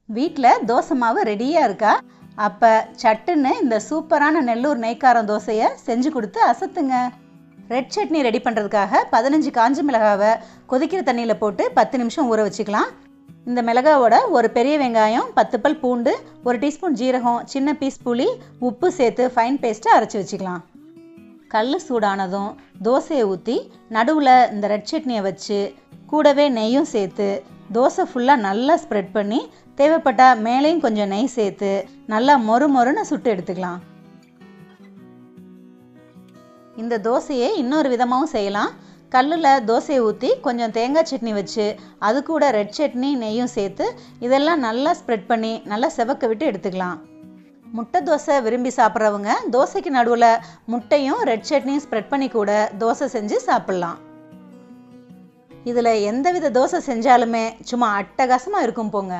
வீட்டில் தோசை மாவு ரெடியாக இருக்கா? அப்போ சட்டுன்னு இந்த சூப்பரான நெல்லூர் நெய்க்காரம் தோசையை செஞ்சு கொடுத்து அசத்துங்க. ரெட் சட்னி ரெடி பண்ணுறதுக்காக 15 காஞ்ச மிளகாவை கொதிக்கிற தண்ணியில் போட்டு 10 நிமிஷம் ஊற வச்சுக்கலாம். இந்த மிளகாவோட ஒரு பெரிய வெங்காயம், 10 பல் பூண்டு, 1 டீஸ்பூன் ஜீரகம், சின்ன பீஸ் புளி, உப்பு சேர்த்து ஃபைன் பேஸ்ட்டாக அரைச்சி வச்சுக்கலாம். கல் சூடானதும் தோசையை ஊற்றி நடுவில் இந்த ரெட் சட்னியை வச்சு கூடவே நெய்யும் சேர்த்து தோசை ஃபுல்லாக நல்லா ஸ்ப்ரெட் பண்ணி தேவைப்பட்டால் மேலேயும் கொஞ்சம் நெய் சேர்த்து நல்லா மொறு மொறுன்னு சுட்டு எடுத்துக்கலாம். இந்த தோசையை இன்னொரு விதமாகவும் செய்யலாம். கல்லில் தோசையை ஊற்றி கொஞ்சம் தேங்காய் சட்னி வச்சு அது கூட ரெட் சட்னி நெய்யும் சேர்த்து இதெல்லாம் நல்லா ஸ்ப்ரெட் பண்ணி நல்லா செவக்க விட்டு எடுத்துக்கலாம். முட்டை தோசை விரும்பி சாப்பிட்றவங்க தோசைக்கு நடுவில் முட்டையும் ரெட் சட்னியும் ஸ்ப்ரெட் பண்ணி கூட தோசை செஞ்சு சாப்பிட்லாம். இதில் எந்தவித தோசை செஞ்சாலுமே சும்மா அட்டகாசமாக இருக்கும் போங்க.